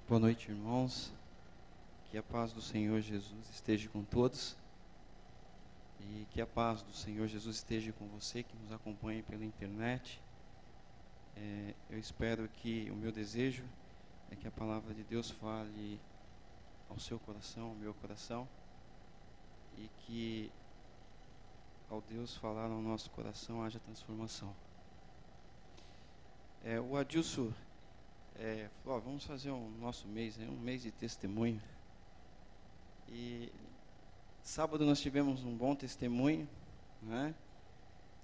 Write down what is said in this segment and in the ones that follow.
Boa noite, irmãos. Que a paz do Senhor Jesus esteja com todos. E que a paz do Senhor Jesus esteja com você que nos acompanha pela internet. Eu espero que o meu desejo é que a palavra de Deus fale ao seu coração, ao meu coração. E que ao Deus falar ao nosso coração haja transformação. O Adilson falou, vamos fazer o nosso mês, um mês de testemunho. E sábado nós tivemos um bom testemunho, né,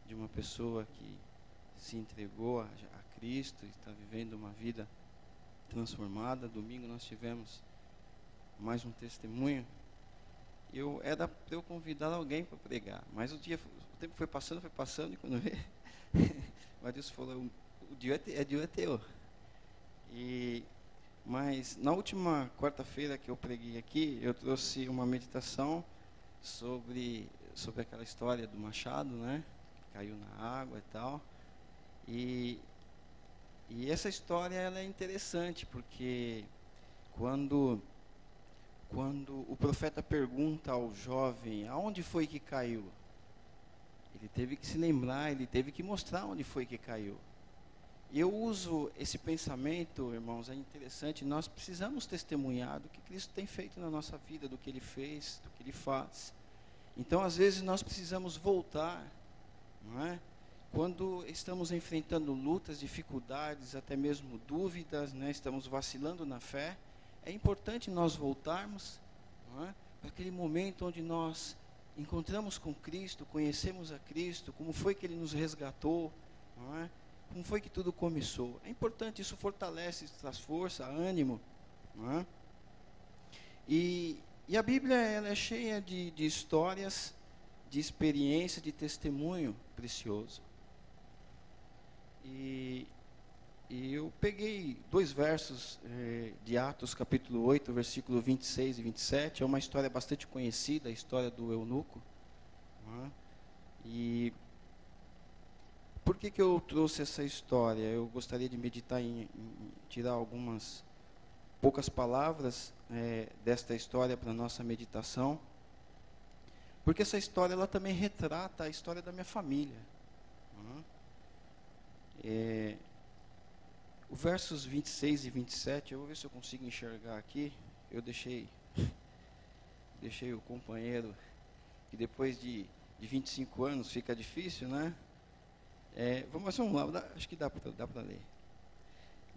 de uma pessoa que se entregou a Cristo e está vivendo uma vida transformada. Domingo nós tivemos mais um testemunho. Era para eu convidar alguém para pregar, mas o tempo foi passando e quando vê, o Adilson falou, o dia é teu. Mas na última quarta-feira que eu preguei aqui, eu trouxe uma meditação sobre aquela história do machado, né, que caiu na água e tal. E essa história ela é interessante, porque quando o profeta pergunta ao jovem aonde foi que caiu, ele teve que se lembrar, ele teve que mostrar onde foi que caiu. E eu uso esse pensamento, irmãos, é interessante. Nós precisamos testemunhar do que Cristo tem feito na nossa vida, do que Ele fez, do que Ele faz. Então, às vezes, nós precisamos voltar, não é? Quando estamos enfrentando lutas, dificuldades, até mesmo dúvidas, né? Estamos vacilando na fé, é importante nós voltarmos, não é? Para aquele momento onde nós encontramos com Cristo, conhecemos a Cristo, como foi que Ele nos resgatou, não é? Como foi que tudo começou. É importante, isso fortalece, traz força, ânimo, não é? E a Bíblia ela é cheia de histórias, de experiência, de testemunho precioso. E eu peguei 2 versos de Atos capítulo 8, versículo 26 e 27. É uma história bastante conhecida, a história do eunuco, não é? E por que eu trouxe essa história? Eu gostaria de meditar em tirar algumas poucas palavras desta história para a nossa meditação. Porque essa história ela também retrata a história da minha família. Os versos 26 e 27, eu vou ver se eu consigo enxergar aqui. Eu deixei o companheiro, que depois de 25 anos fica difícil, né? Vamos lá, acho que dá para ler.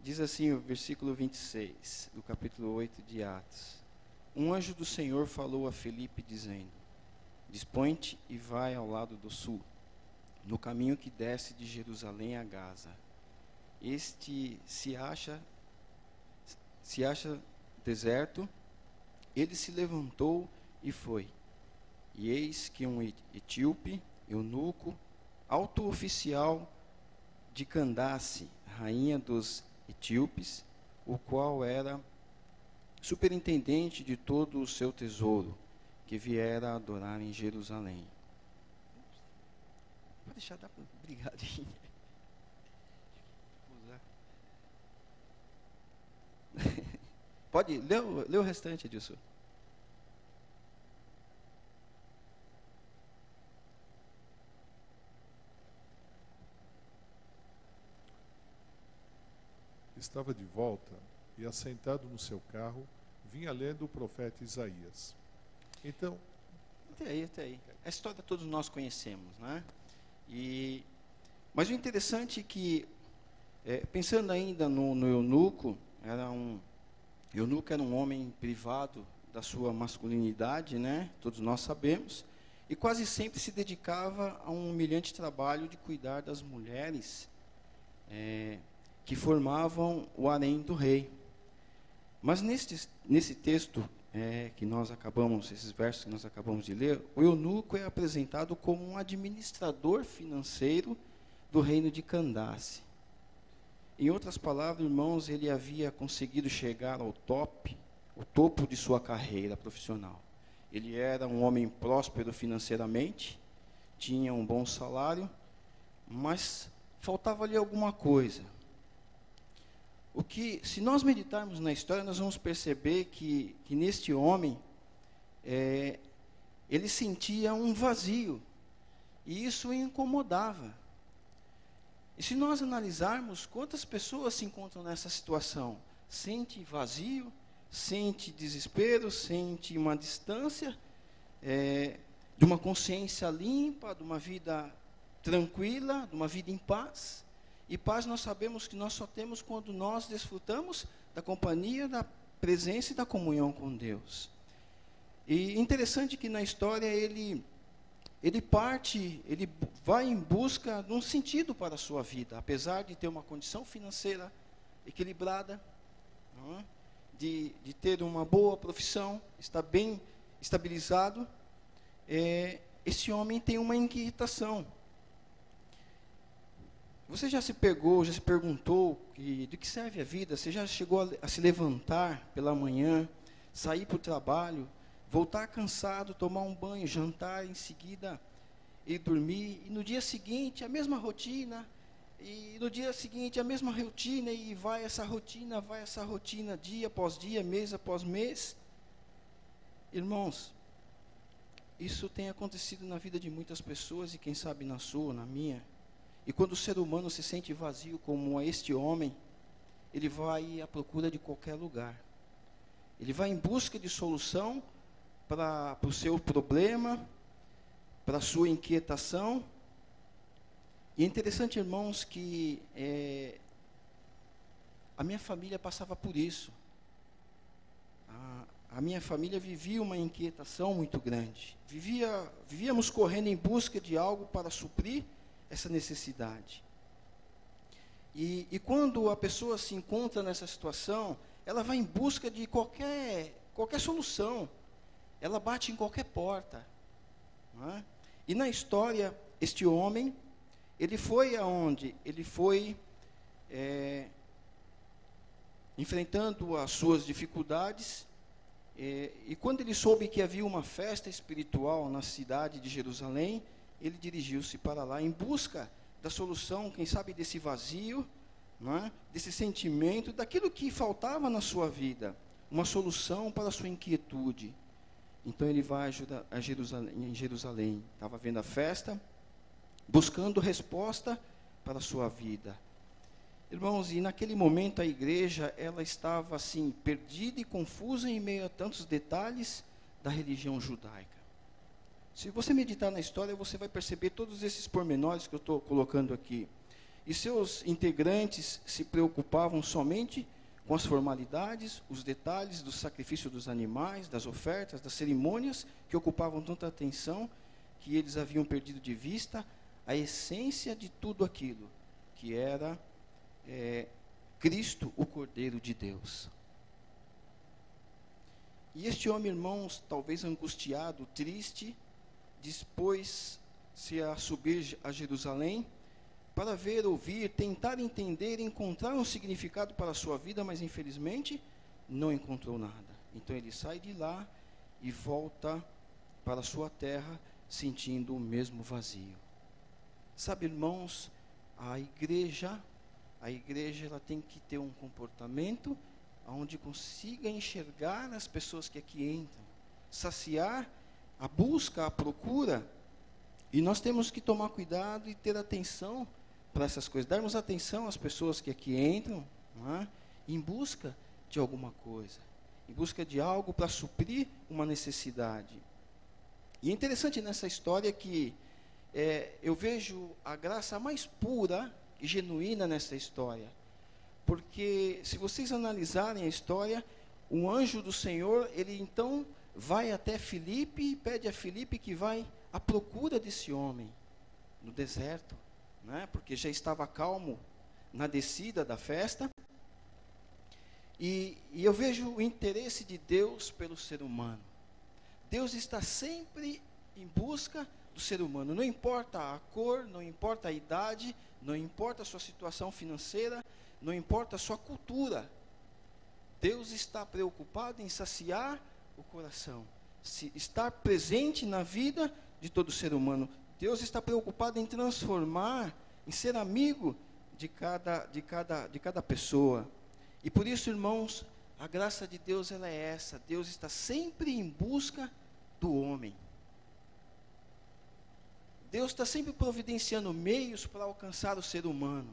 Diz assim o versículo 26 do capítulo 8 de Atos. Um anjo do Senhor falou a Filipe dizendo, dispõe-te e vai ao lado do sul, no caminho que desce de Jerusalém a Gaza. Este se acha deserto. Ele se levantou e foi. E eis que um etíope, eunuco, alto oficial de Candace, rainha dos etíopes, o qual era superintendente de todo o seu tesouro, que viera adorar em Jerusalém. Pode deixar, dá para... Obrigado. Pode ler o restante, Edilson. Estava de volta e, assentado no seu carro, vinha lendo o profeta Isaías. Então... Até aí. A história todos nós conhecemos, né? Mas o interessante é que, pensando ainda no eunuco, eunuco era um homem privado da sua masculinidade, né? Todos nós sabemos, e quase sempre se dedicava a um humilhante trabalho de cuidar das mulheres que formavam o harém do rei. Mas nesse texto esses versos que nós acabamos de ler, o eunuco é apresentado como um administrador financeiro do reino de Candace. Em outras palavras, irmãos, ele havia conseguido chegar ao topo de sua carreira profissional. Ele era um homem próspero financeiramente, tinha um bom salário, mas faltava-lhe alguma coisa. Se nós meditarmos na história, nós vamos perceber que neste homem, ele sentia um vazio, e isso o incomodava. E se nós analisarmos, quantas pessoas se encontram nessa situação? Sente vazio, sente desespero, sente uma distância, de uma consciência limpa, de uma vida tranquila, de uma vida em paz. E paz nós sabemos que nós só temos quando nós desfrutamos da companhia, da presença e da comunhão com Deus. E interessante que na história ele vai em busca de um sentido para a sua vida, apesar de ter uma condição financeira equilibrada, não é? de ter uma boa profissão, está bem estabilizado, esse homem tem uma inquietação. Você já se perguntou de que serve a vida? Você já chegou a se levantar pela manhã, sair para o trabalho, voltar cansado, tomar um banho, jantar, em seguida ir dormir, e no dia seguinte a mesma rotina, e no dia seguinte a mesma rotina, e vai essa rotina, dia após dia, mês após mês? Irmãos, isso tem acontecido na vida de muitas pessoas, e quem sabe na sua, na minha. E quando o ser humano se sente vazio como este homem, ele vai à procura de qualquer lugar. Ele vai em busca de solução para o seu problema, para a sua inquietação. E é interessante, irmãos, que a minha família passava por isso. A minha família vivia uma inquietação muito grande. Vivíamos correndo em busca de algo para suprir essa necessidade. E quando a pessoa se encontra nessa situação, ela vai em busca de qualquer solução. Ela bate em qualquer porta. Não é? E na história, este homem, ele foi aonde? Ele foi enfrentando as suas dificuldades, e quando ele soube que havia uma festa espiritual na cidade de Jerusalém, ele dirigiu-se para lá em busca da solução, quem sabe desse vazio, não é? Desse sentimento, daquilo que faltava na sua vida, uma solução para a sua inquietude. Então ele vai em Jerusalém, estava vendo a festa, buscando resposta para a sua vida. Irmãos, e naquele momento a igreja, ela estava assim, perdida e confusa em meio a tantos detalhes da religião judaica. Se você meditar na história, você vai perceber todos esses pormenores que eu estou colocando aqui. E seus integrantes se preocupavam somente com as formalidades, os detalhes do sacrifício dos animais, das ofertas, das cerimônias, que ocupavam tanta atenção, que eles haviam perdido de vista a essência de tudo aquilo, que era Cristo, o Cordeiro de Deus. E este homem, irmãos, talvez angustiado, triste, dispôs-se a subir a Jerusalém para ver, ouvir, tentar entender, encontrar um significado para a sua vida, mas infelizmente não encontrou nada. Então ele sai de lá e volta para a sua terra sentindo o mesmo vazio. Sabe, irmãos, a igreja ela tem que ter um comportamento onde consiga enxergar as pessoas que aqui entram, saciar a busca, a procura, e nós temos que tomar cuidado e ter atenção para essas coisas, darmos atenção às pessoas que aqui entram, não é? Em busca de alguma coisa, em busca de algo para suprir uma necessidade. E é interessante nessa história que eu vejo a graça mais pura e genuína nessa história, porque se vocês analisarem a história, o anjo do Senhor, ele então vai até Filipe e pede a Filipe que vai à procura desse homem no deserto, né? Porque já estava calmo na descida da festa. E eu vejo o interesse de Deus pelo ser humano. Deus está sempre em busca do ser humano, não importa a cor, não importa a idade, não importa a sua situação financeira, não importa a sua cultura. Deus está preocupado em saciar o coração, estar presente na vida de todo ser humano. Deus está preocupado em transformar, em ser amigo de cada pessoa. E por isso, irmãos, a graça de Deus ela é essa. Deus está sempre em busca do homem. Deus está sempre providenciando meios para alcançar o ser humano.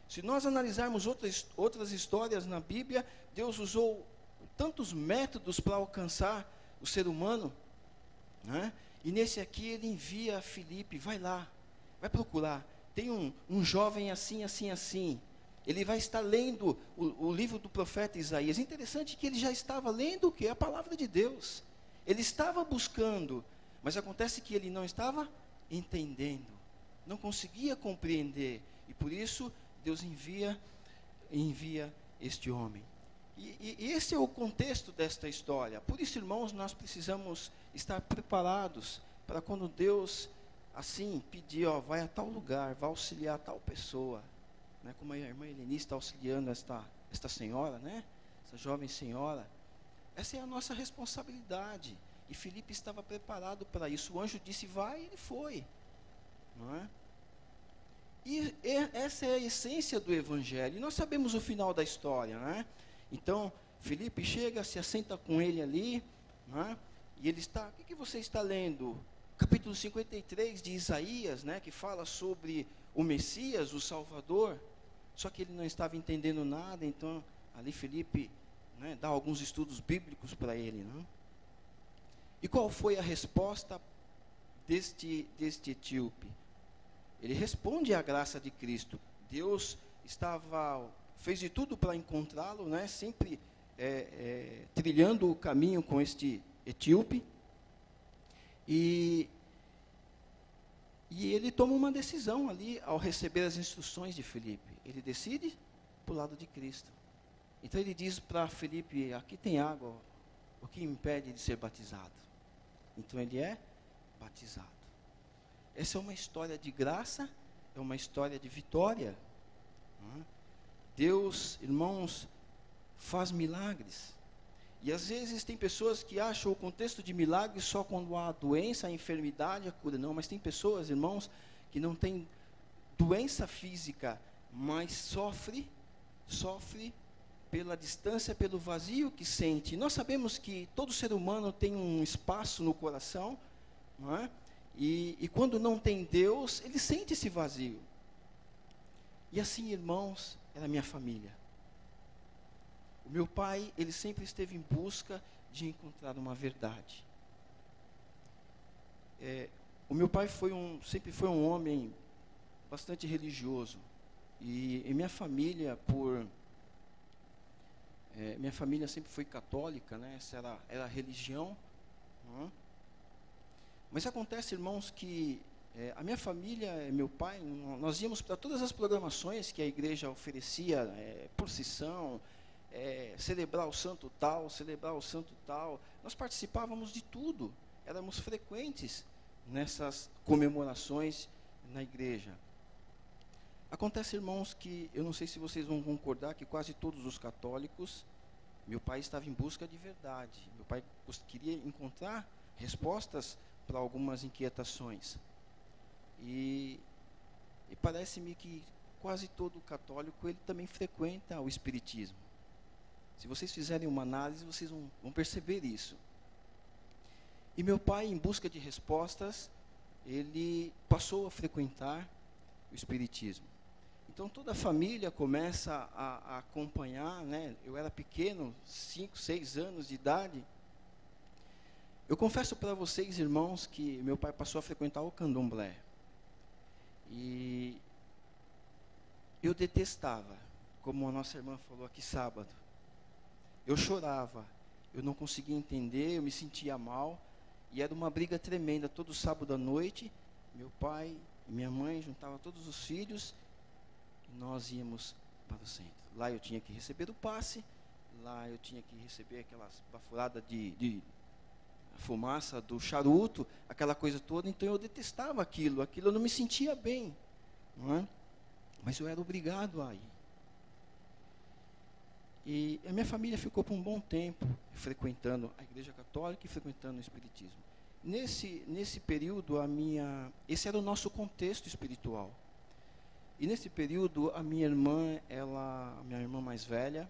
Se nós analisarmos outras histórias na Bíblia, Deus usou tantos métodos para alcançar o ser humano, né? E nesse aqui ele envia a Filipe, vai lá, vai procurar. Tem um jovem assim, assim, assim. Ele vai estar lendo o livro do profeta Isaías. Interessante que ele já estava lendo o que? A palavra de Deus. Ele estava buscando, mas acontece que ele não estava entendendo, não conseguia compreender. E por isso Deus envia este homem. E esse é o contexto desta história. Por isso, irmãos, nós precisamos estar preparados para quando Deus, assim, pedir, ó, vai a tal lugar, vai auxiliar tal pessoa, né? Como a irmã Helenice está auxiliando esta senhora, né? Essa jovem senhora. Essa é a nossa responsabilidade. E Filipe estava preparado para isso. O anjo disse, vai, e ele foi. Não é? E essa é a essência do Evangelho. E nós sabemos o final da história, né? Então, Filipe chega, se assenta com ele ali, né? E ele está, o que você está lendo? Capítulo 53 de Isaías, né? Que fala sobre o Messias, o Salvador. Só que ele não estava entendendo nada, então ali Filipe, né, dá alguns estudos bíblicos para ele, né? E qual foi a resposta deste etíope? Ele responde à graça de Cristo. Deus fez de tudo para encontrá-lo, né? Sempre trilhando o caminho com este etíope. E ele toma uma decisão ali, ao receber as instruções de Filipe. Ele decide para o lado de Cristo. Então ele diz para Filipe, aqui tem água, o que impede de ser batizado? Então ele é batizado. Essa é uma história de graça, é uma história de vitória. Deus, irmãos, faz milagres. E às vezes tem pessoas que acham o contexto de milagre só quando há a doença, a enfermidade, a cura. Não, mas tem pessoas, irmãos, que não têm doença física, mas sofre pela distância, pelo vazio que sente. Nós sabemos que todo ser humano tem um espaço no coração, não é? E quando não tem Deus, ele sente esse vazio. E assim, irmãos, era a minha família. O meu pai, ele sempre esteve em busca de encontrar uma verdade. O meu pai sempre foi um homem bastante religioso. E minha família, minha família sempre foi católica, né? Essa era a religião. Mas acontece, irmãos, que a minha família, meu pai, nós íamos para todas as programações que a igreja oferecia, procissão, celebrar o santo tal, nós participávamos de tudo, éramos frequentes nessas comemorações na igreja. Acontece, irmãos, que eu não sei se vocês vão concordar que quase todos os católicos, meu pai estava em busca de verdade, meu pai queria encontrar respostas para algumas inquietações. E parece-me que quase todo católico, ele também frequenta o espiritismo. Se vocês fizerem uma análise, vocês vão perceber isso. E meu pai, em busca de respostas, ele passou a frequentar o espiritismo. Então toda a família começa a acompanhar, né? Eu era pequeno, 5, 6 anos de idade. Eu confesso para vocês, irmãos, que meu pai passou a frequentar o candomblé. E eu detestava, como a nossa irmã falou aqui sábado. Eu chorava, eu não conseguia entender, eu me sentia mal. E era uma briga tremenda. Todo sábado à noite, meu pai e minha mãe juntavam todos os filhos e nós íamos para o centro. Lá eu tinha que receber o passe, lá eu tinha que receber aquelas bafuradas de fumaça do charuto, aquela coisa toda. Então eu detestava aquilo eu não me sentia bem, não é? Mas eu era obrigado a ir. E a minha família ficou por um bom tempo frequentando a igreja católica e frequentando o espiritismo. Nesse período, esse era o nosso contexto espiritual. E nesse período, a minha irmã, a minha irmã mais velha,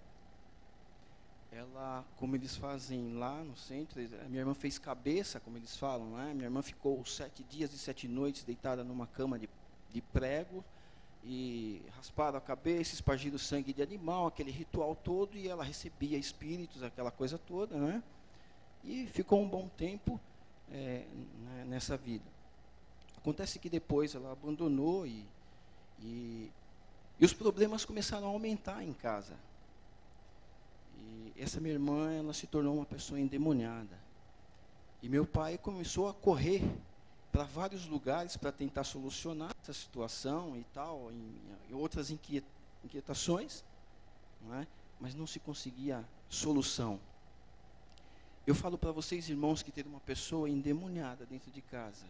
ela, como eles fazem lá no centro, a minha irmã fez cabeça, como eles falam, né? Minha irmã ficou 7 dias e 7 noites deitada numa cama de prego, e rasparam a cabeça, espargiram sangue de animal, aquele ritual todo, e ela recebia espíritos, aquela coisa toda, né? E ficou um bom tempo nessa vida. Acontece que depois ela abandonou e os problemas começaram a aumentar em casa. E essa minha irmã, ela se tornou uma pessoa endemoniada. E meu pai começou a correr para vários lugares para tentar solucionar essa situação e tal, em outras inquietações, não é? Mas não se conseguia solução. Eu falo para vocês, irmãos, que ter uma pessoa endemoniada dentro de casa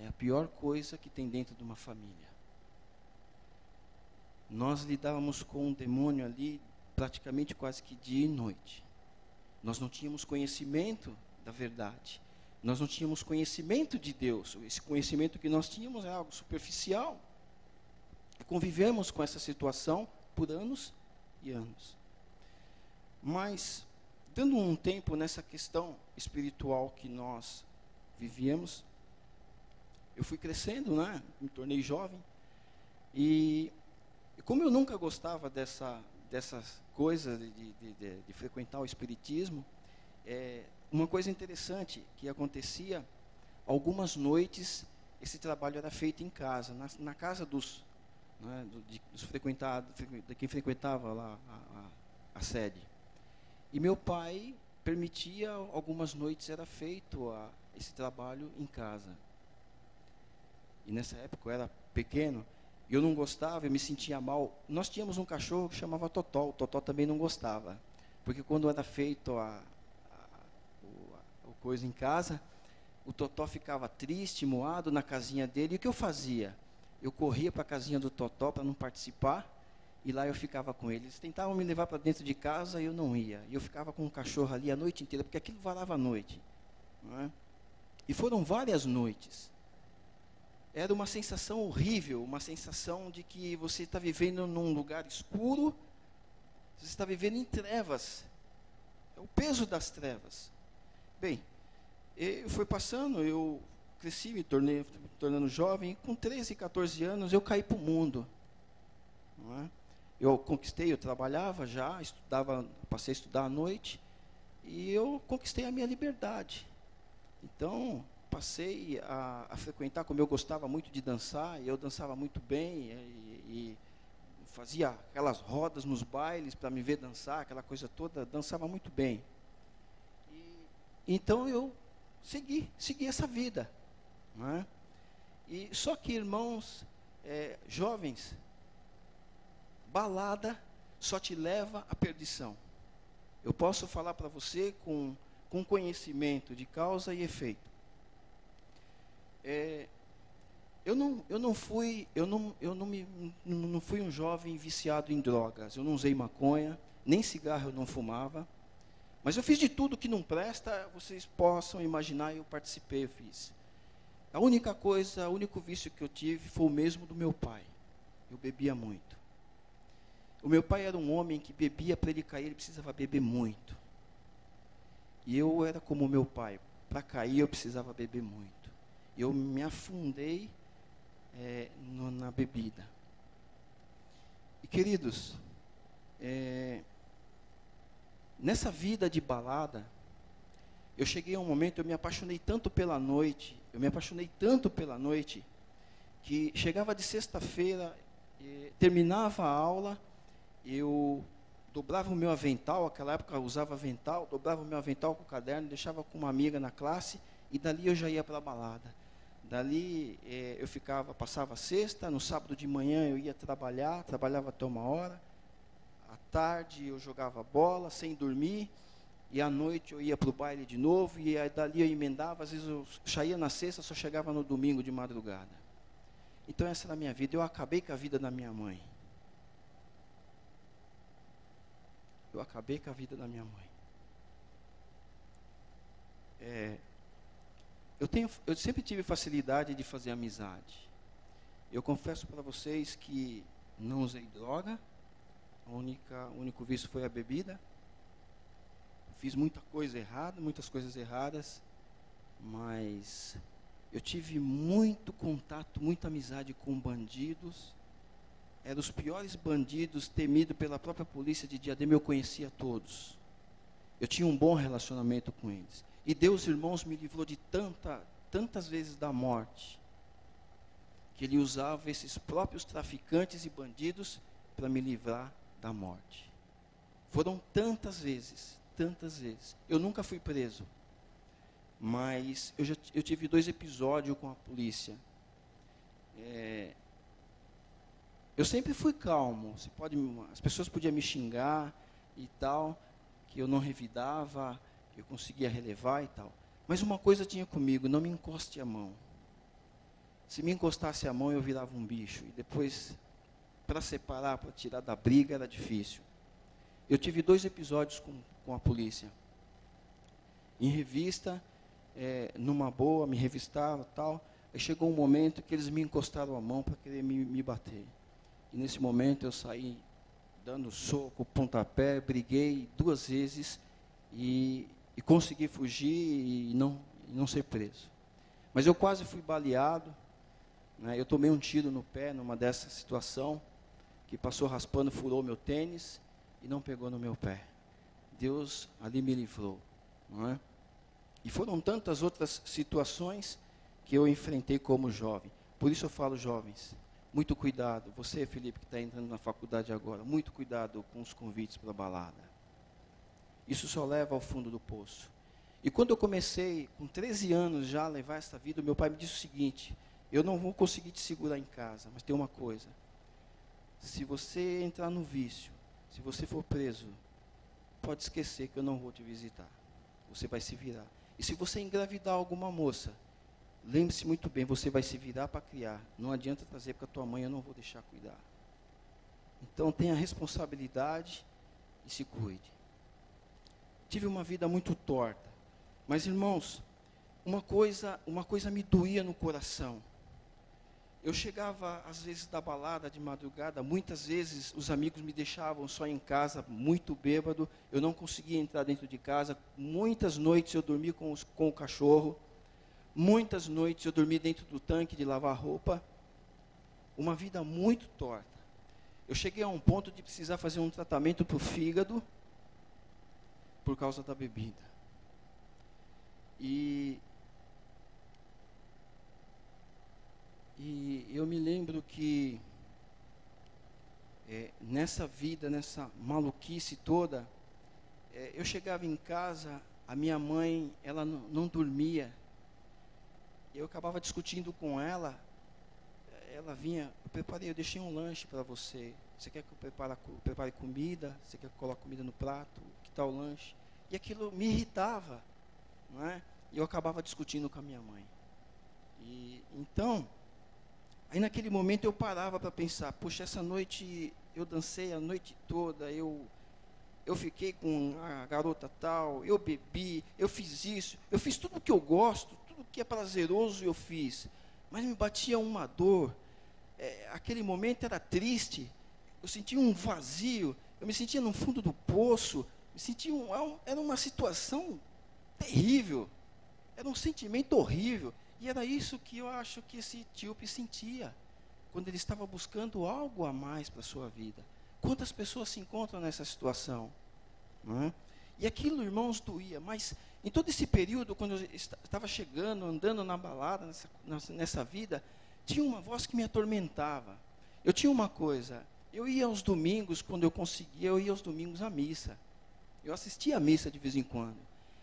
é a pior coisa que tem dentro de uma família. Nós lidávamos com um demônio ali praticamente quase que dia e noite. Nós não tínhamos conhecimento da verdade. Nós não tínhamos conhecimento de Deus. Esse conhecimento que nós tínhamos é algo superficial. Convivemos com essa situação por anos e anos. Mas, dando um tempo nessa questão espiritual que nós vivíamos, eu fui crescendo, né? Me tornei jovem. E como eu nunca gostava dessas coisas de frequentar o espiritismo, uma coisa interessante que acontecia, algumas noites esse trabalho era feito em casa, na casa dos frequentados, de quem frequentava lá a sede. E meu pai permitia, algumas noites era feito esse trabalho em casa. E nessa época eu era pequeno, eu não gostava, eu me sentia mal. Nós tínhamos um cachorro que chamava Totó, o Totó também não gostava, porque quando era feito a coisa em casa, o Totó ficava triste, moado na casinha dele. E o que eu fazia? Eu corria para a casinha do Totó para não participar, e lá eu ficava com ele. Eles tentavam me levar para dentro de casa e eu não ia. E eu ficava com o cachorro ali a noite inteira, porque aquilo varava a noite. Não é? E foram várias noites. Era uma sensação horrível, uma sensação de que você está vivendo num lugar escuro, você está vivendo em trevas. É o peso das trevas. Bem, foi passando, eu cresci, me tornando jovem, e com 13, 14 anos eu caí para o mundo. Não é? Eu conquistei, eu trabalhava já, estudava, passei a estudar à noite, e eu conquistei a minha liberdade. Então, passei a frequentar, como eu gostava muito de dançar, e eu dançava muito bem, e fazia aquelas rodas nos bailes para me ver dançar, aquela coisa toda, dançava muito bem. Então eu segui essa vida. Não é? E só que, irmãos, jovens, balada só te leva à perdição. Eu posso falar para você com conhecimento de causa e efeito. Eu não fui um jovem viciado em drogas. Eu não usei maconha, nem cigarro eu não fumava. Mas eu fiz de tudo que não presta, vocês possam imaginar, eu participei, eu fiz. A única coisa, o único vício que eu tive foi o mesmo do meu pai. Eu bebia muito. O meu pai era um homem que bebia, para ele cair, ele precisava beber muito. E eu era como o meu pai. Para cair, eu precisava beber muito. Eu me afundei na bebida. E, queridos, nessa vida de balada, eu cheguei a um momento, eu me apaixonei tanto pela noite, que chegava de sexta-feira, terminava a aula, eu dobrava o meu avental, naquela época eu usava avental, dobrava o meu avental com o caderno, deixava com uma amiga na classe, e dali eu já ia para a balada. Dali eu passava sexta, no sábado de manhã eu ia trabalhava até 1h, à tarde eu jogava bola sem dormir, e à noite eu ia para o baile de novo, e aí dali eu emendava, às vezes eu saía na sexta, só chegava no domingo de madrugada. Então essa era a minha vida, eu acabei com a vida da minha mãe. Eu sempre tive facilidade de fazer amizade. Eu confesso para vocês que não usei droga, o único vício foi a bebida. Fiz muitas coisas erradas, mas eu tive muito contato, muita amizade com bandidos. Eram os piores bandidos, temidos pela própria polícia de Diadema, eu conhecia todos. Eu tinha um bom relacionamento com eles. E Deus, irmãos, me livrou de tantas vezes da morte, que Ele usava esses próprios traficantes e bandidos para me livrar da morte. Foram tantas vezes. Eu nunca fui preso, mas eu tive 2 episódios com a polícia. Eu sempre fui calmo. As pessoas podiam me xingar e tal, que eu não revidava, que eu conseguia relevar e tal. Mas uma coisa tinha comigo: não me encoste a mão. Se me encostasse a mão, eu virava um bicho. E depois, para separar, para tirar da briga, era difícil. Eu tive 2 episódios com a polícia. Em revista, numa boa, me revistaram e tal. Aí chegou um momento que eles me encostaram a mão para querer me bater. E nesse momento eu saí dando soco, pontapé, briguei 2 vezes e consegui fugir e não ser preso. Mas eu quase fui baleado, né? Eu tomei um tiro no pé numa dessa situação, que passou raspando, furou meu tênis e não pegou no meu pé. Deus ali me livrou, não é? E foram tantas outras situações que eu enfrentei como jovem. Por isso eu falo, jovens, muito cuidado. Você, Felipe, que está entrando na faculdade agora, muito cuidado com os convites para a balada. Isso só leva ao fundo do poço. E quando eu comecei, com 13 anos já, a levar essa vida, meu pai me disse o seguinte: eu não vou conseguir te segurar em casa, mas tem uma coisa. Se você entrar no vício, se você for preso, pode esquecer que eu não vou te visitar. Você vai se virar. E se você engravidar alguma moça, lembre-se muito bem, você vai se virar para criar. Não adianta trazer para a tua mãe, eu não vou deixar cuidar. Então tenha responsabilidade e se cuide. Tive uma vida muito torta. Mas, irmãos, uma coisa me doía no coração. Eu chegava, às vezes, da balada de madrugada, muitas vezes os amigos me deixavam só em casa, muito bêbado, eu não conseguia entrar dentro de casa. Muitas noites eu dormi com o cachorro, muitas noites eu dormi dentro do tanque de lavar roupa. Uma vida muito torta. Eu cheguei a um ponto de precisar fazer um tratamento para o fígado, por causa da bebida. E eu me lembro que nessa vida, nessa maluquice toda, eu chegava em casa, a minha mãe, ela não dormia. Eu acabava discutindo com ela. Ela vinha, eu deixei um lanche para você. Você quer que eu prepare comida? Você quer que eu coloque comida no prato? Que tal o lanche? E aquilo me irritava, não é? E eu acabava discutindo com a minha mãe. E então, aí naquele momento eu parava para pensar: poxa, essa noite eu dancei a noite toda, eu fiquei com a garota tal, eu bebi, eu fiz isso, eu fiz tudo o que eu gosto, tudo que é prazeroso eu fiz, mas me batia uma dor. Aquele momento era triste, eu sentia um vazio, eu me sentia no fundo do poço, era uma situação terrível, era um sentimento horrível. E era isso que eu acho que esse etíope sentia, quando ele estava buscando algo a mais para a sua vida. Quantas pessoas se encontram nessa situação? Não é? E aquilo, irmãos, doía. Mas em todo esse período, quando eu estava chegando, andando na balada, nessa vida, tinha uma voz que me atormentava. Eu tinha uma coisa, eu ia aos domingos, quando eu conseguia, eu ia aos domingos à missa. Eu assistia à missa de vez em quando.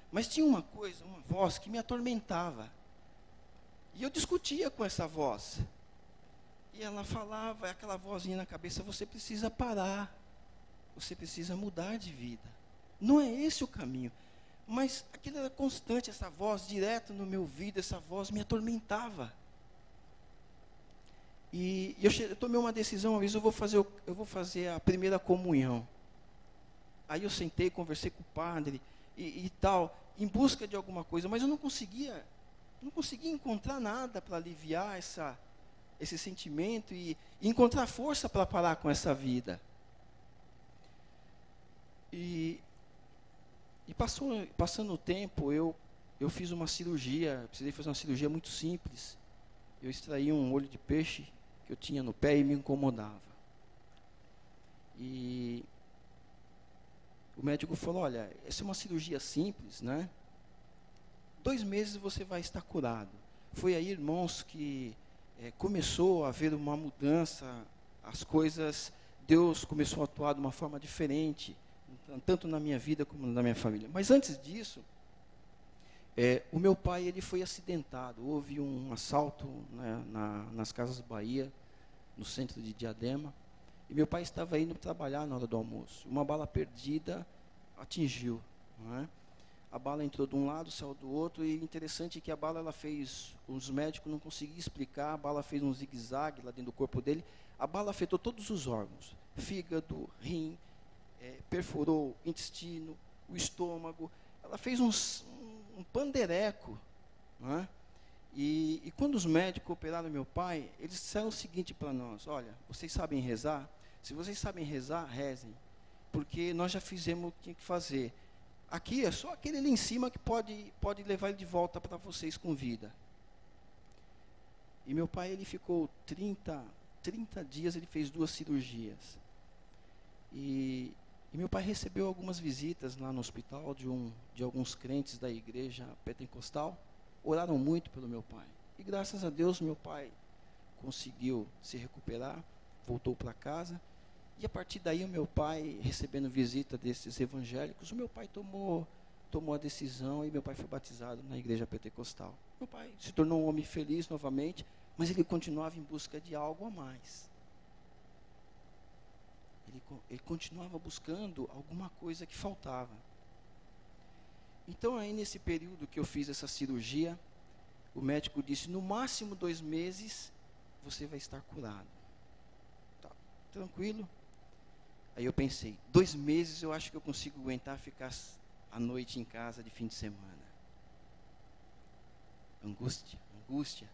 Mas tinha uma coisa, uma voz que me atormentava. E eu discutia com essa voz. E ela falava, aquela vozinha na cabeça: você precisa parar. Você precisa mudar de vida. Não é esse o caminho. Mas aquilo era constante, essa voz direto no meu ouvido, essa voz me atormentava. E eu tomei uma decisão, uma vez eu vou fazer a primeira comunhão. Aí eu sentei, conversei com o padre e tal, em busca de alguma coisa, mas eu não conseguia encontrar nada para aliviar esse sentimento e encontrar força para parar com essa vida. E passando o tempo, eu fiz uma cirurgia, precisei fazer uma cirurgia muito simples. Eu extraí um olho de peixe que eu tinha no pé e me incomodava. E o médico falou, olha, essa é uma cirurgia simples, né? 2 meses você vai estar curado. Foi aí, irmãos, que começou a haver uma mudança, as coisas, Deus começou a atuar de uma forma diferente, tanto na minha vida como na minha família. Mas antes disso, o meu pai ele foi acidentado. Houve um assalto, né, nas Casas Bahia, no centro de Diadema, e meu pai estava indo trabalhar na hora do almoço. Uma bala perdida atingiu, não é? A bala entrou de um lado, saiu do outro, e interessante é que a bala, ela fez, os médicos não conseguiam explicar, a bala fez um zigue-zague lá dentro do corpo dele, a bala afetou todos os órgãos, fígado, rim, perfurou o intestino, o estômago, ela fez um pandereco, não é? E quando os médicos operaram meu pai, eles disseram o seguinte para nós, olha, vocês sabem rezar? Se vocês sabem rezar, rezem, porque nós já fizemos o que tinha que fazer. Aqui é só aquele ali em cima que pode levar ele de volta para vocês com vida. E meu pai, ele ficou 30 dias, ele fez 2 cirurgias. E meu pai recebeu algumas visitas lá no hospital de alguns crentes da igreja pentecostal. Oraram muito pelo meu pai. E graças a Deus, meu pai conseguiu se recuperar, voltou para casa. E a partir daí, o meu pai, recebendo visita desses evangélicos, o meu pai tomou a decisão e meu pai foi batizado na igreja pentecostal. Meu pai se tornou um homem feliz novamente, mas ele continuava em busca de algo a mais. Ele continuava buscando alguma coisa que faltava. Então, aí nesse período que eu fiz essa cirurgia, o médico disse, no máximo 2 meses, você vai estar curado. Tá, tranquilo? Aí eu pensei, 2 meses eu acho que eu consigo aguentar ficar à noite em casa de fim de semana. Angústia.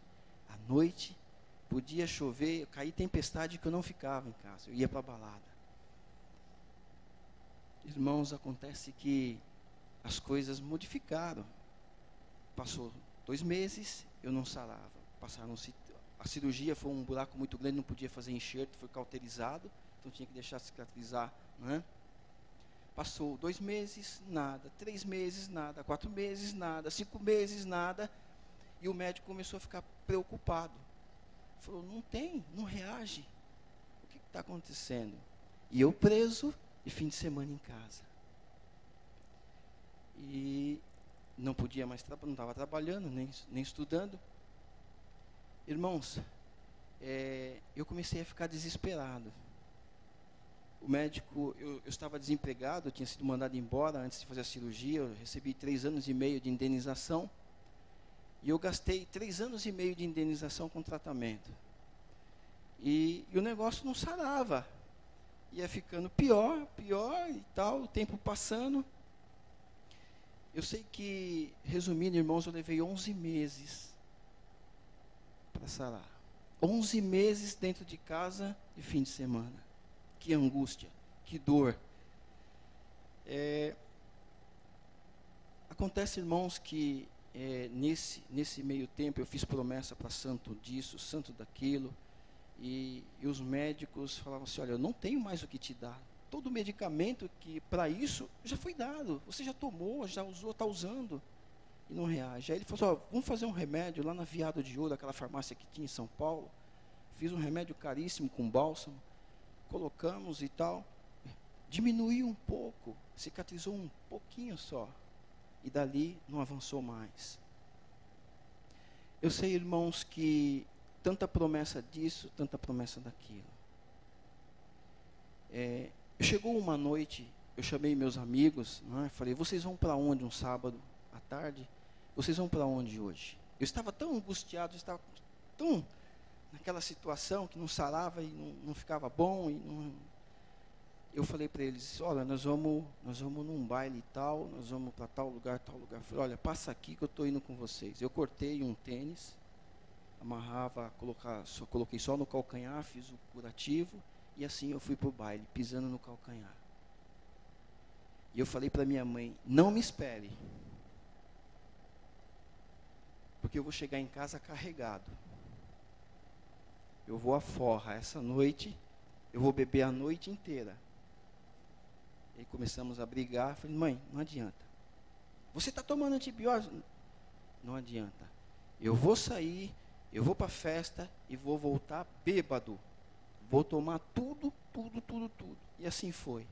À noite, podia chover, cair tempestade que eu não ficava em casa, eu ia para a balada. Irmãos, acontece que as coisas modificaram. Passou 2 meses, eu não sarava. A cirurgia foi um buraco muito grande, não podia fazer enxerto, foi cauterizado. Então tinha que deixar cicatrizar, não é? Passou 2 meses, nada, 3 meses, nada, 4 meses, nada, 5 meses, nada, e o médico começou a ficar preocupado. Falou, não reage, o que está acontecendo? E eu preso, de fim de semana em casa. E não podia mais trabalhar, não estava trabalhando, nem estudando. Irmãos, eu comecei a ficar desesperado. O médico, eu estava desempregado, eu tinha sido mandado embora antes de fazer a cirurgia, eu recebi 3 anos e meio de indenização, e eu gastei 3 anos e meio de indenização com tratamento. E o negócio não sarava, ia ficando pior e tal, o tempo passando. Eu sei que, resumindo, irmãos, eu levei 11 meses para sarar. 11 meses dentro de casa de fim de semana. Que angústia, que dor. Acontece, irmãos, que nesse meio tempo eu fiz promessa para santo disso, santo daquilo, e os médicos falavam assim, olha, eu não tenho mais o que te dar. Todo o medicamento que para isso já foi dado, você já tomou, já usou, está usando, e não reage. Aí ele falou assim, vamos fazer um remédio lá na Viado de Ouro, aquela farmácia que tinha em São Paulo. Fiz um remédio caríssimo com bálsamo, colocamos e tal, diminuiu um pouco, cicatrizou um pouquinho só, e dali não avançou mais. Eu sei, irmãos, que tanta promessa disso, tanta promessa daquilo. Chegou uma noite, eu chamei meus amigos, falei, vocês vão para onde um sábado à tarde? Vocês vão para onde hoje? Eu estava tão angustiado, estava tão naquela situação que não sarava e não ficava bom. Eu falei para eles, olha, nós vamos num baile e tal, nós vamos para tal lugar. Eu falei, olha, passa aqui que eu estou indo com vocês. Eu cortei um tênis amarrava, coloquei só no calcanhar, fiz o curativo, e assim eu fui para o baile, pisando no calcanhar. E eu falei para minha mãe, não me espere, porque eu vou chegar em casa carregado. Eu vou à forra essa noite, eu vou beber a noite inteira. E aí começamos a brigar. Eu falei, mãe, não adianta. Você está tomando antibiótico? Não adianta. Eu vou sair, eu vou para a festa e vou voltar bêbado. Vou tomar tudo. E assim foi.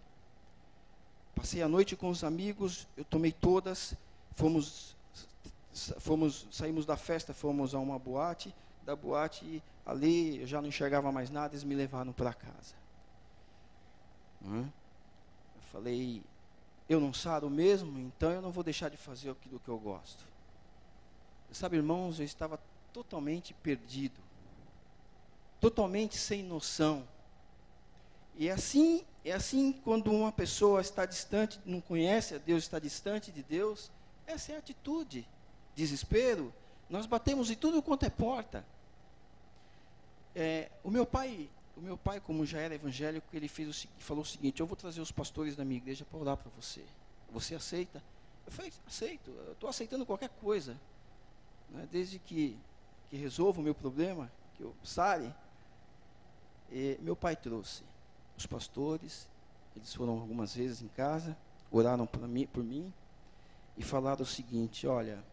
Passei a noite com os amigos, eu tomei todas, saímos da festa, fomos a uma boate, da boate ali eu já não enxergava mais nada, eles me levaram para casa. Eu falei, eu não saro mesmo, então eu não vou deixar de fazer aquilo que eu gosto. Sabe, irmãos, eu estava totalmente perdido, totalmente sem noção. E é assim quando uma pessoa está distante, não conhece a Deus, está distante de Deus, essa é a atitude, desespero. Nós batemos em tudo quanto é porta. O meu pai, como já era evangélico, ele falou o seguinte, eu vou trazer os pastores da minha igreja para orar para você. Você aceita? Eu falei, aceito, eu estou aceitando qualquer coisa, né, desde que resolva o meu problema, que eu sare. Meu pai trouxe os pastores, eles foram algumas vezes em casa, oraram por mim e falaram o seguinte, olha,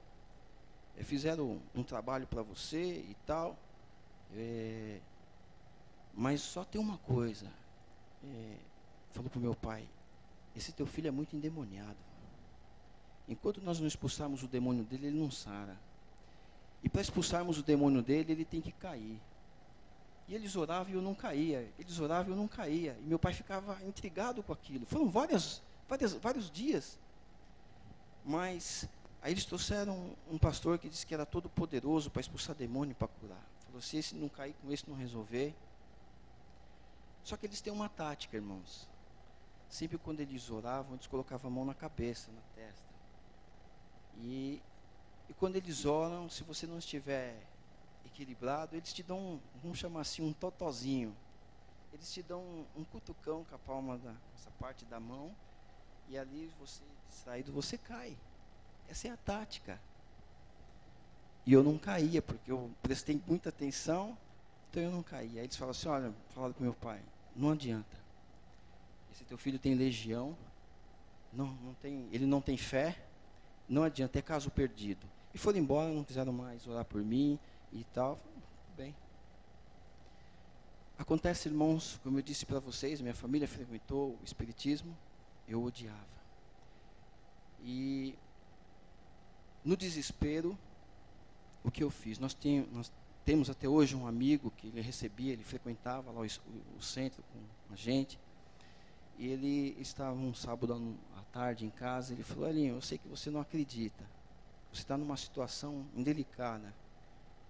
fizeram um trabalho para você e tal, mas só tem uma coisa, falou para o meu pai, esse teu filho é muito endemoniado, enquanto nós não expulsarmos o demônio dele, ele não sara, e para expulsarmos o demônio dele, ele tem que cair. E eles oravam e eu não caía. Eles oravam e eu não caía. E meu pai ficava intrigado com aquilo. Foram vários dias. Mas aí eles trouxeram um pastor que disse que era todo poderoso para expulsar demônio, para curar. Falou, se esse não cair com esse, não resolver. Só que eles têm uma tática, irmãos. Sempre quando eles oravam, eles colocavam a mão na cabeça, na testa. E quando eles oram, se você não estiver equilibrado, eles te dão, vamos chamar assim, um totozinho. Eles te dão um cutucão com a palma essa parte da mão, e ali você, distraído, você cai. Essa é a tática. E eu não caía, porque eu prestei muita atenção, então eu não caía. Aí eles falaram assim, olha, falaram com meu pai, não adianta. Esse teu filho tem legião, ele não tem fé, não adianta, é caso perdido. E foram embora, não quiseram mais orar por mim, e tal, bem. Acontece, irmãos, como eu disse para vocês, minha família frequentou o espiritismo, eu odiava. E no desespero, o que eu fiz? Nós temos até hoje um amigo que ele frequentava lá o centro com a gente, e ele estava um sábado à tarde em casa, ele falou, Elinho, eu sei que você não acredita, você está numa situação indelicada.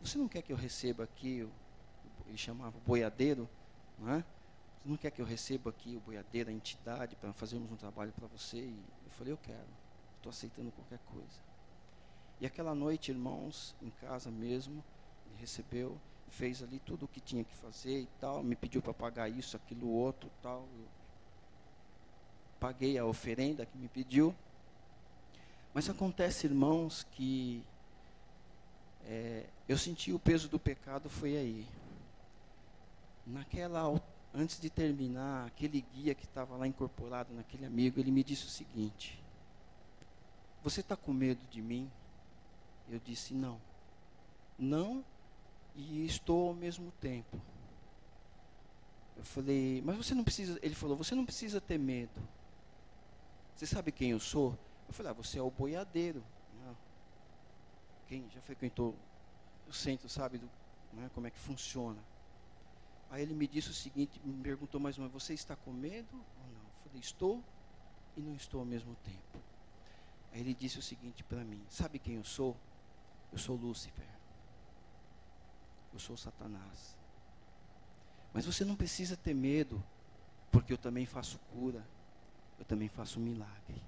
Você não quer que eu receba aqui, ele chamava o boiadeiro, não é? Você não quer que eu receba aqui o boiadeiro, a entidade, para fazermos um trabalho para você? E eu falei, eu quero, estou aceitando qualquer coisa. E aquela noite, irmãos, em casa mesmo, ele recebeu, fez ali tudo o que tinha que fazer e tal, me pediu para pagar isso, aquilo, outro, tal. Eu paguei a oferenda que me pediu. Mas acontece, irmãos, que eu senti o peso do pecado, foi aí. Antes de terminar, aquele guia que estava lá incorporado naquele amigo, ele me disse o seguinte, você está com medo de mim? Eu disse, não. Não, e estou ao mesmo tempo. Eu falei, mas você não precisa, ele falou, você não precisa ter medo. Você sabe quem eu sou? Eu falei, você é o boiadeiro. Quem já frequentou o centro sabe como é que funciona. Aí ele me disse o seguinte, me perguntou mais uma vez, você está com medo ou não? Eu falei, estou e não estou ao mesmo tempo. Aí ele disse o seguinte para mim, sabe quem eu sou? Eu sou Lúcifer. Eu sou Satanás. Mas você não precisa ter medo, porque eu também faço cura, eu também faço milagre.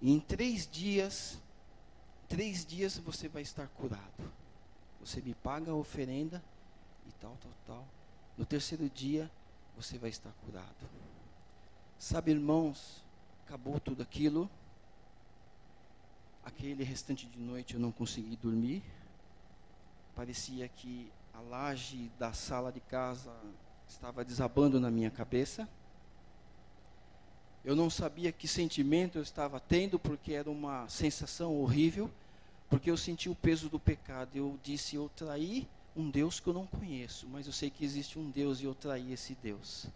E em 3 dias você vai estar curado. você me paga a oferenda e tal, tal, tal. No terceiro dia, você vai estar curado. Sabe, irmãos, acabou tudo aquilo. Aquele restante de noite eu não consegui dormir. Parecia que a laje da sala de casa estava desabando na minha cabeça. Eu não sabia que sentimento eu estava tendo, porque era uma sensação horrível, porque eu senti o peso do pecado. Eu disse, eu traí um Deus que eu não conheço, mas eu sei que existe um Deus e eu traí esse Deus.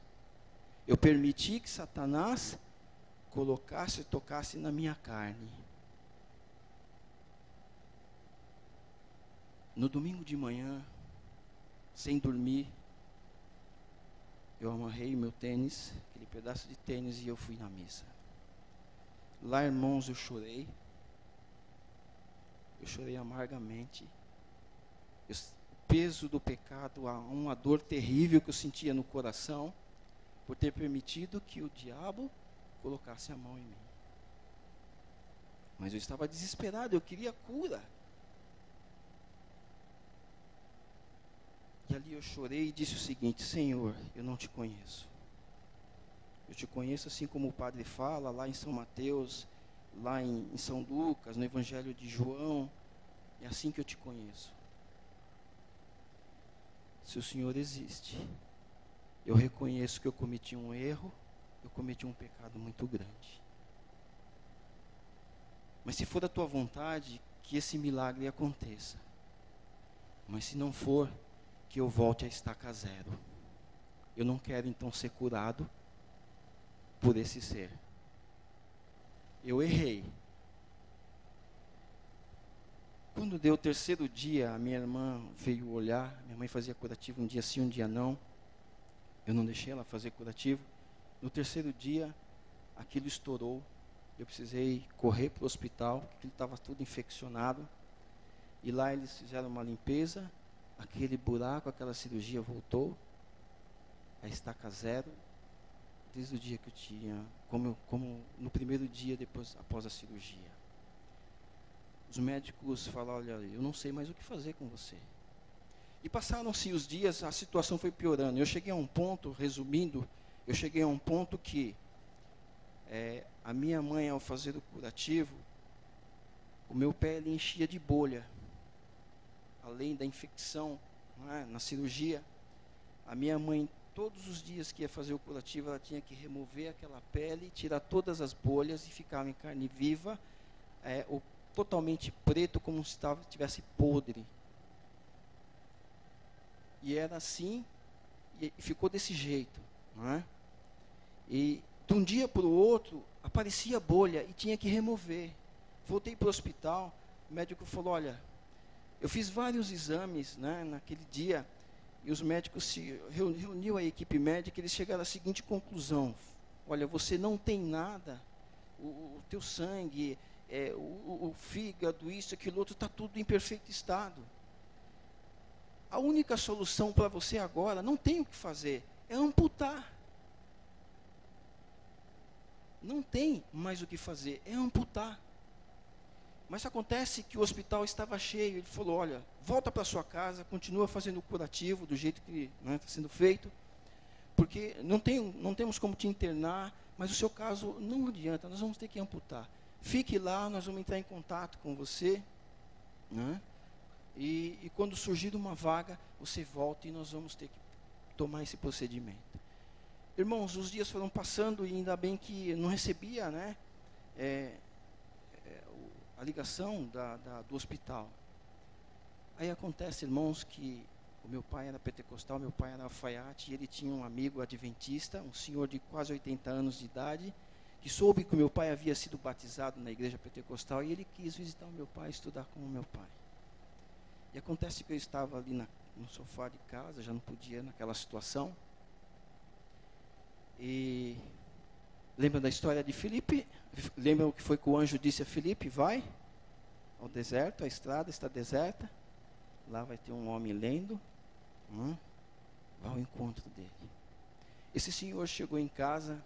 Eu permiti que Satanás tocasse na minha carne. No domingo de manhã, sem dormir, eu amarrei meu tênis, aquele pedaço de tênis, e eu fui na missa. Lá, irmãos, eu chorei amargamente. O peso do pecado, uma dor terrível que eu sentia no coração, por ter permitido que o diabo colocasse a mão em mim. Mas eu estava desesperado, eu queria cura. E ali eu chorei e disse o seguinte: Senhor, eu não te conheço. Eu te conheço assim como o Padre fala, lá em São Mateus, lá em São Lucas, no Evangelho de João. É assim que eu te conheço. Se o Senhor existe, eu reconheço que eu cometi um erro, eu cometi um pecado muito grande. Mas se for da tua vontade, que esse milagre aconteça. Mas se não for, que eu volte a estaca zero. Eu não quero então ser curado por esse ser. Eu errei. Quando deu o terceiro dia, a minha irmã veio olhar. Minha mãe fazia curativo um dia sim, um dia não. Eu não deixei ela fazer curativo. No terceiro dia, aquilo estourou. Eu precisei correr para o hospital, porque aquilo estava tudo infeccionado. E lá eles fizeram uma limpeza. Aquele buraco, aquela cirurgia voltou a estaca zero, desde o dia que eu tinha, como no primeiro dia após a cirurgia. Os médicos falaram, olha, eu não sei mais o que fazer com você. E passaram-se os dias, a situação foi piorando. Eu cheguei a um ponto, resumindo, que a minha mãe, ao fazer o curativo, o meu pé ele enchia de bolha. Além da infecção, na cirurgia, a minha mãe, todos os dias que ia fazer o curativo, ela tinha que remover aquela pele, tirar todas as bolhas e ficava em carne viva, totalmente preto, como se estivesse podre. E era assim, e ficou desse jeito. E de um dia para o outro, aparecia bolha e tinha que remover. Voltei para o hospital, o médico falou, olha, eu fiz vários exames, naquele dia, e os médicos se reuniu a equipe médica, eles chegaram à seguinte conclusão: olha, você não tem nada, o teu sangue, o fígado, isso, aquilo outro, está tudo em perfeito estado. A única solução para você agora, não tem o que fazer, é amputar. Não tem mais o que fazer, é amputar. Mas acontece que o hospital estava cheio. Ele falou, olha, volta para sua casa, continua fazendo o curativo do jeito que está sendo feito, porque não temos como te internar, mas o seu caso não adianta, nós vamos ter que amputar. Fique lá, nós vamos entrar em contato com você, e quando surgir uma vaga, você volta e nós vamos ter que tomar esse procedimento. Irmãos, os dias foram passando e ainda bem que não recebia, a ligação do hospital. Aí acontece, irmãos, que o meu pai era pentecostal, meu pai era alfaiate, e ele tinha um amigo adventista, um senhor de quase 80 anos de idade, que soube que o meu pai havia sido batizado na igreja pentecostal, e ele quis visitar o meu pai, estudar com o meu pai. E acontece que eu estava ali no sofá de casa, já não podia naquela situação. E lembra da história de Filipe? Lembra o que foi que o anjo disse a Filipe? Vai ao deserto, a estrada está deserta. Lá vai ter um homem lendo. Vá ao encontro dele. Esse senhor chegou em casa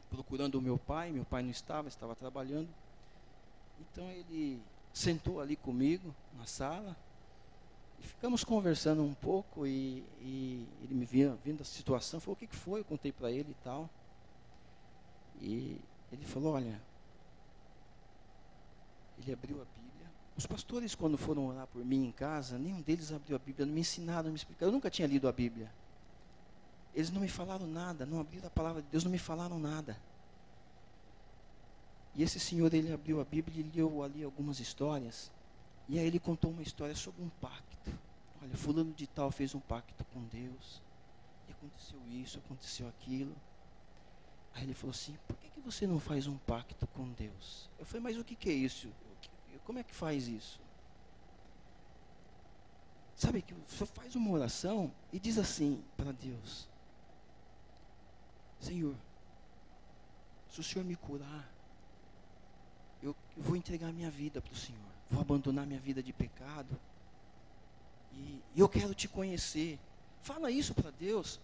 procurando o meu pai não estava trabalhando. Então ele sentou ali comigo na sala. E ficamos conversando um pouco e ele me via vendo a situação, falou, o que foi? Eu contei para ele e tal. E ele falou, olha, ele abriu a Bíblia. Os pastores, quando foram orar por mim em casa, nenhum deles abriu a Bíblia, não me ensinaram, não me explicaram. Eu nunca tinha lido a Bíblia. Eles não me falaram nada, não abriram a palavra de Deus, não me falaram nada. E esse senhor, ele abriu a Bíblia e leu ali algumas histórias. E aí ele contou uma história sobre um pacto. Olha, fulano de tal fez um pacto com Deus. E aconteceu isso, aconteceu aquilo. Aí ele falou assim, por que você não faz um pacto com Deus? Eu falei, mas o que é isso? Como é que faz isso? Sabe que você faz uma oração e diz assim para Deus, Senhor, se o Senhor me curar, eu vou entregar minha vida para o Senhor. Vou abandonar minha vida de pecado. E eu quero te conhecer. Fala isso para Deus.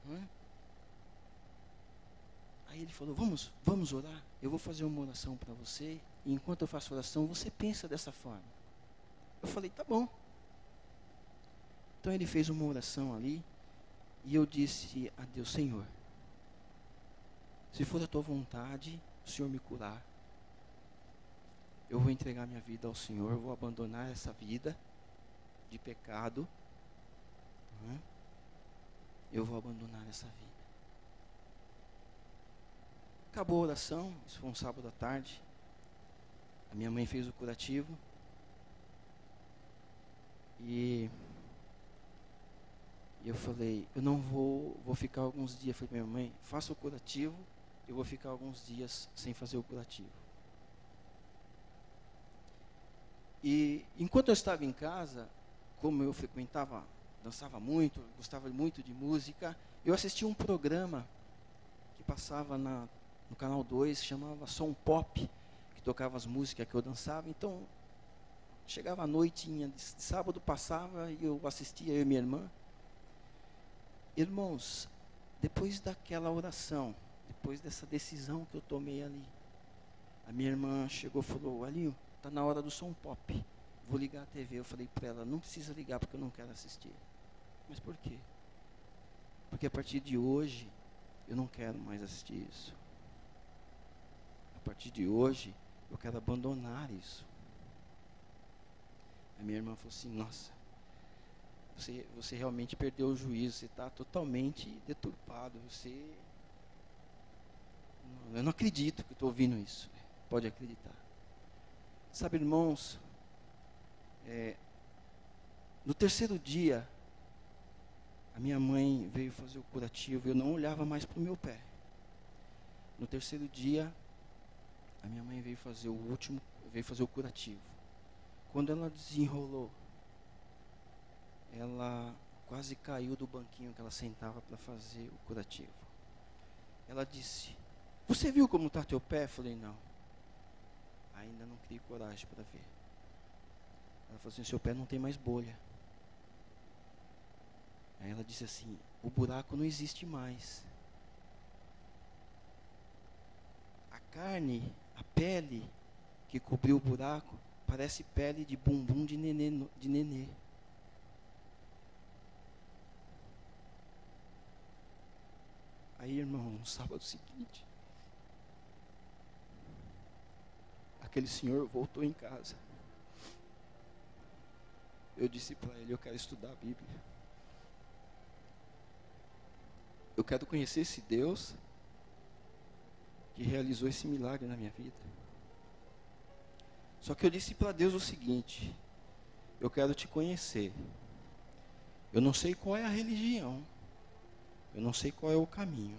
Não é? Aí ele falou, vamos orar? Eu vou fazer uma oração para você. E enquanto eu faço oração, você pensa dessa forma. Eu falei, tá bom. Então ele fez uma oração ali. E eu disse a Deus, Senhor, se for a tua vontade, o Senhor me curar, eu vou entregar minha vida ao Senhor, vou abandonar essa vida de pecado. Não é? Eu vou abandonar essa vida. Acabou a oração, isso foi um sábado à tarde. A minha mãe fez o curativo. E eu falei, eu não vou ficar alguns dias. Eu falei, minha mãe, faça o curativo, eu vou ficar alguns dias sem fazer o curativo. E enquanto eu estava em casa, como eu frequentava, dançava muito, gostava muito de música, eu assistia um programa que passava no Canal 2, chamava Som Pop, que tocava as músicas que eu dançava. Então, chegava a noitinha de sábado, passava e eu assistia, eu e minha irmã. Irmãos, depois daquela oração, depois dessa decisão que eu tomei ali, a minha irmã chegou e falou, Alinho, está na hora do Som Pop, vou ligar a TV. Eu falei para ela, não precisa ligar porque eu não quero assistir. Mas por quê? Porque a partir de hoje, eu não quero mais assistir isso. A partir de hoje, eu quero abandonar isso. A minha irmã falou assim, nossa, você realmente perdeu o juízo, você está totalmente deturpado, eu não acredito que estou ouvindo isso. Pode acreditar. Sabe, irmãos, no terceiro dia, a minha mãe veio fazer o curativo, eu não olhava mais para o meu pé. No terceiro dia, a minha mãe veio fazer o curativo. Quando ela desenrolou, ela quase caiu do banquinho que ela sentava para fazer o curativo. Ela disse, você viu como está teu pé? Eu falei, não. Ainda não criei coragem para ver. Ela falou assim, seu pé não tem mais bolha. Aí ela disse assim, o buraco não existe mais. A carne, a pele que cobriu o buraco, parece pele de bumbum de nenê. Aí, irmão, no sábado seguinte, aquele senhor voltou em casa. Eu disse para ele, eu quero estudar a Bíblia. Eu quero conhecer esse Deus que realizou esse milagre na minha vida. Só que eu disse para Deus o seguinte, eu quero te conhecer. Eu não sei qual é a religião. Eu não sei qual é o caminho.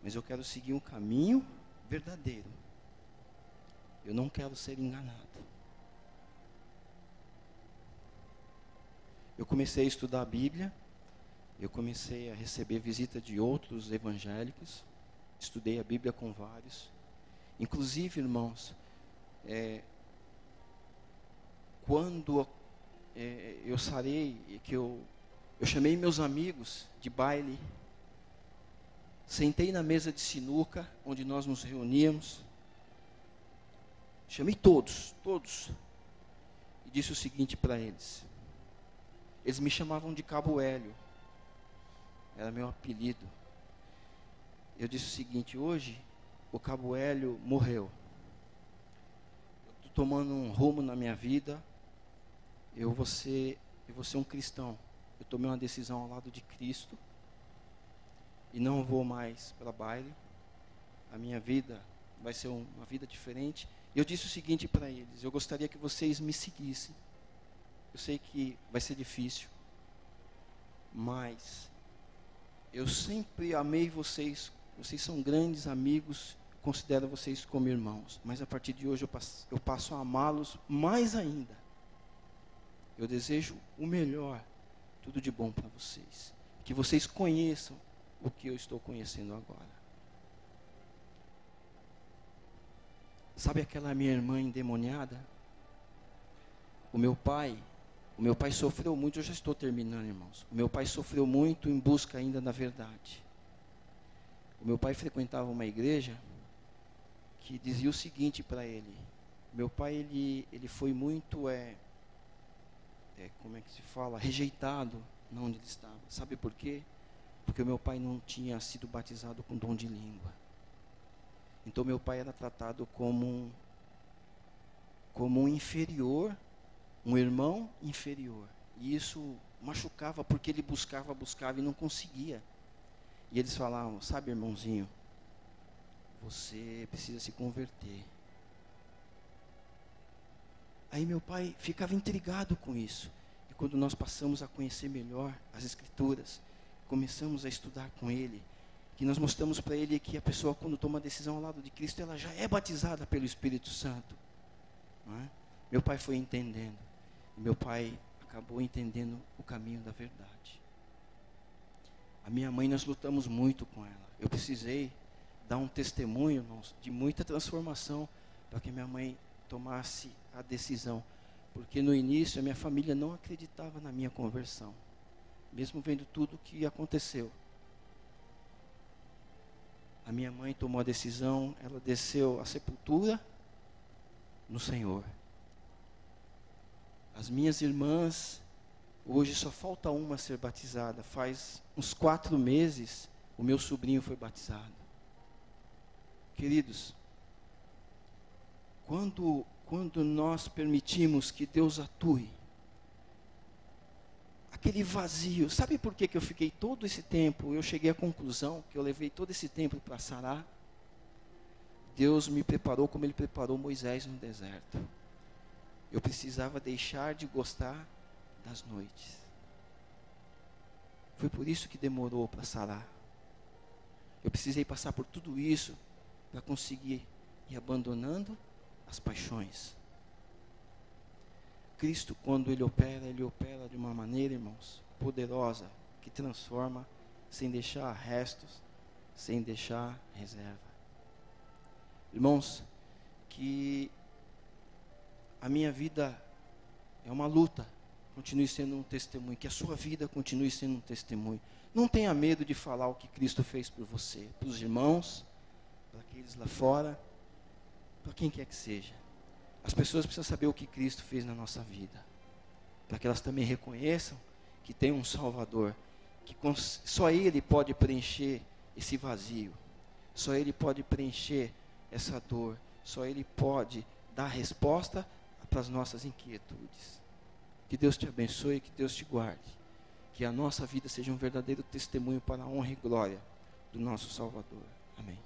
Mas eu quero seguir um caminho verdadeiro. Eu não quero ser enganado. Eu comecei a estudar a Bíblia. Eu comecei a receber visita de outros evangélicos. Estudei a Bíblia com vários. Inclusive, irmãos, quando eu sarei, que eu chamei meus amigos de baile, sentei na mesa de sinuca, onde nós nos reuníamos, chamei todos, e disse o seguinte para eles. Eles me chamavam de Cabo Hélio, era meu apelido. Eu disse o seguinte: hoje o Cabo Hélio morreu. Eu estou tomando um rumo na minha vida. Eu vou ser um cristão. Eu tomei uma decisão ao lado de Cristo e não vou mais para baile. A minha vida vai ser uma vida diferente. Eu disse o seguinte para eles: eu gostaria que vocês me seguissem. Eu sei que vai ser difícil, mas eu sempre amei vocês. Vocês são grandes amigos, considero vocês como irmãos. Mas a partir de hoje eu passo a amá-los mais ainda. Eu desejo o melhor, tudo de bom para vocês. Que vocês conheçam o que eu estou conhecendo agora. Sabe aquela minha irmã endemoniada? O meu pai sofreu muito. Eu já estou terminando, irmãos. O meu pai sofreu muito em busca ainda da verdade. O meu pai frequentava uma igreja que dizia o seguinte para ele. Meu pai, ele foi muito, como é que se fala? Rejeitado na onde ele estava. Sabe por quê? Porque o meu pai não tinha sido batizado com dom de língua. Então meu pai era tratado como um inferior, um irmão inferior. E isso machucava porque ele buscava e não conseguia. E eles falavam: sabe, irmãozinho, você precisa se converter. Aí meu pai ficava intrigado com isso. E quando nós passamos a conhecer melhor as Escrituras, começamos a estudar com ele, que nós mostramos para ele que a pessoa, quando toma a decisão ao lado de Cristo, ela já é batizada pelo Espírito Santo. Não é? Meu pai foi entendendo. E meu pai acabou entendendo o caminho da verdade. A minha mãe, nós lutamos muito com ela. Eu precisei dar um testemunho, irmãos, de muita transformação para que minha mãe tomasse a decisão. Porque no início a minha família não acreditava na minha conversão. Mesmo vendo tudo o que aconteceu. A minha mãe tomou a decisão, ela desceu à sepultura no Senhor. As minhas irmãs, hoje só falta uma ser batizada. Faz uns 4 meses, o meu sobrinho foi batizado. Queridos, quando nós permitimos que Deus atue, aquele vazio, sabe por que eu fiquei todo esse tempo, eu cheguei à conclusão que eu levei todo esse tempo para sarar? Deus me preparou como Ele preparou Moisés no deserto. Eu precisava deixar de gostar das noites. Foi por isso que demorou para sarar. Eu precisei passar por tudo isso para conseguir ir abandonando as paixões. Cristo, quando Ele opera de uma maneira, irmãos, poderosa, que transforma, sem deixar restos, sem deixar reserva. Irmãos, que a minha vida é uma luta, continue sendo um testemunho, que a sua vida continue sendo um testemunho. Não tenha medo de falar o que Cristo fez por você, para os irmãos, para aqueles lá fora, para quem quer que seja. As pessoas precisam saber o que Cristo fez na nossa vida, para que elas também reconheçam que tem um Salvador, que só Ele pode preencher esse vazio, só Ele pode preencher essa dor, só Ele pode dar resposta para as nossas inquietudes. Que Deus te abençoe, que Deus te guarde, que a nossa vida seja um verdadeiro testemunho para a honra e glória do nosso Salvador. Amém.